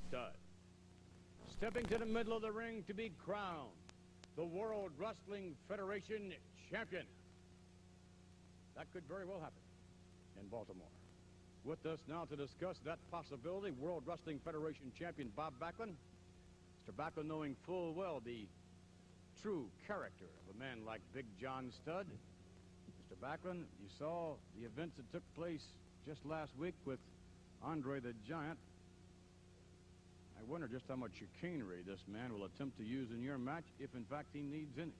Stud. Stepping to the middle of the ring to be crowned the World Wrestling Federation champion. That could very well happen in Baltimore. With us now to discuss that possibility, World Wrestling Federation champion Bob Backlund. Mr. Backlund, knowing full well the true character of a man like Big John Studd. Mr. Backlund, you saw the events that took place just last week with Andre the Giant. I wonder just how much chicanery this man will attempt to use in your match, if in fact he needs any.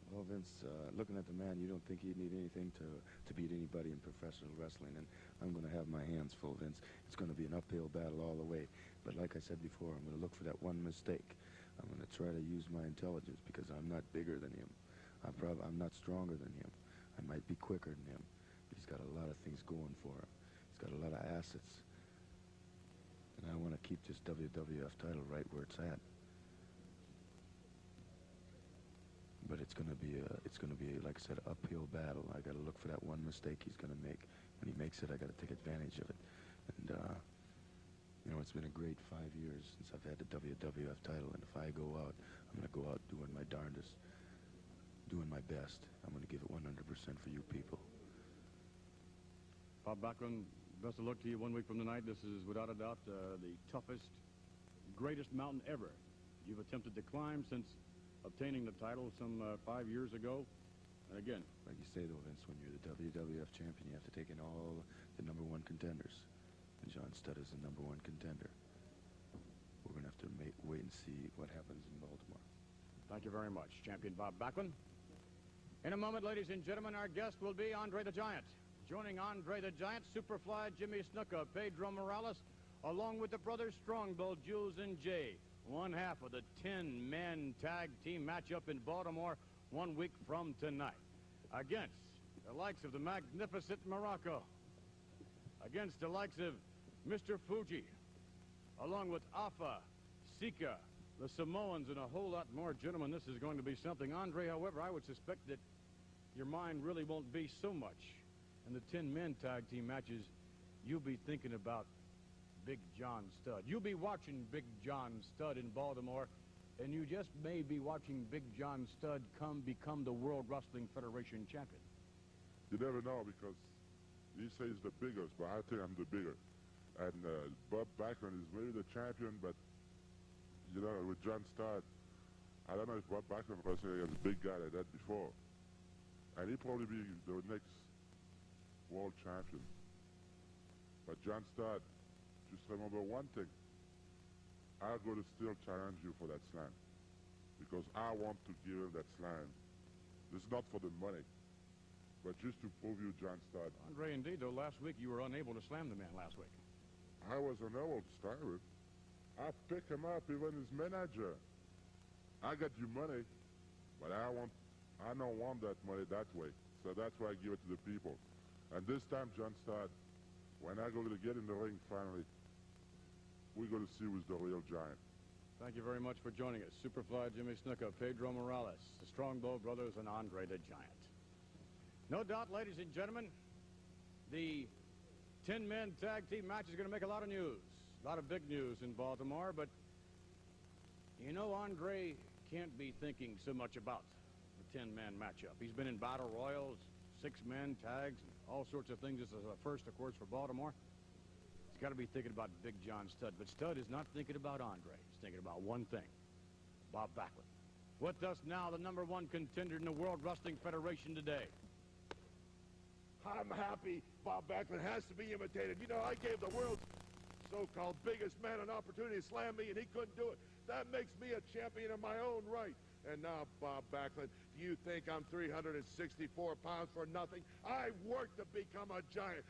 Well, Vince, looking at the man, you don't think he'd need anything to beat anybody in professional wrestling, and I'm going to have my hands full, Vince. It's going to be an uphill battle all the way. But like I said before, I'm going to look for that one mistake. I'm going to try to use my intelligence because I'm not bigger than him. I'm not stronger than him. I might be quicker than him. But he's got a lot of things going for him. He's got a lot of assets. And I want to keep this WWF title right where it's at. But it's going to be, like I said, an uphill battle. I got to look for that one mistake he's going to make. When he makes it, I got to take advantage of it. And, you know, it's been a great 5 years since I've had the WWF title. And if I go out, I'm going to go out doing my darndest, doing my best. I'm going to give it 100% for you people. Bob Backlund, best of luck to you 1 week from tonight. This is, without a doubt, the toughest, greatest mountain ever you've attempted to climb since obtaining the title some 5 years ago. And again, like you say, though, Vince, when you're the WWF champion, you have to take in all the #1 contenders. And John Studd is the #1 contender. We're going to have to wait and see what happens in Baltimore. Thank you very much, Champion Bob Backlund. In a moment, ladies and gentlemen, our guest will be Andre the Giant. Joining Andre the Giant, Superfly Jimmy Snuka, Pedro Morales, along with the brothers Strongbows, Jules and Jay. One half of the 10-man tag team matchup in Baltimore 1 week from tonight. Against the likes of the magnificent Morocco. Against the likes of Mr. Fuji. Along with Afa, Sika, the Samoans, and a whole lot more. Gentlemen, this is going to be something. Andre, however, I would suspect that your mind really won't be so much in the 10-man tag team matches. You'll be thinking about Big John Studd. You'll be watching Big John Studd in Baltimore, and you just may be watching Big John Studd become the World Wrestling Federation champion. You never know, because he says the biggest, but I think I'm the bigger. And Bob Backlund is maybe the champion, but, you know, with John Studd, I don't know if Bob Backlund was against a big guy like that before. And he'll probably be the next world champion. But John Studd, just remember one thing. I'm going to still challenge you for that slam. Because I want to give him that slam. This is not for the money, but just to prove you John Studd. Andre, indeed, though, last week you were unable to slam the man last week. I was unable to start with. I picked him up, even his manager. I got you money, but I don't want that money that way. So that's why I give it to the people. And this time, John Studd, when I go to get in the ring finally, we're going to see who's the real giant. Thank you very much for joining us. Superfly Jimmy Snuka, Pedro Morales, the Strongbow brothers, and Andre the Giant. No doubt, ladies and gentlemen, the 10-man tag team match is going to make a lot of news. A lot of big news in Baltimore, but you know Andre can't be thinking so much about the 10-man matchup. He's been in battle royals, 6-man tags, and all sorts of things. This is a first, of course, for Baltimore. He's got to be thinking about Big John Studd, but Studd is not thinking about Andre. He's thinking about one thing, Bob Backlund. With us now, the #1 contender in the World Wrestling Federation today. I'm happy Bob Backlund has to be imitated. You know, I gave the world's so-called biggest man an opportunity to slam me, and he couldn't do it. That makes me a champion in my own right. And now, Bob Backlund, do you think I'm 364 pounds for nothing? I worked to become a giant.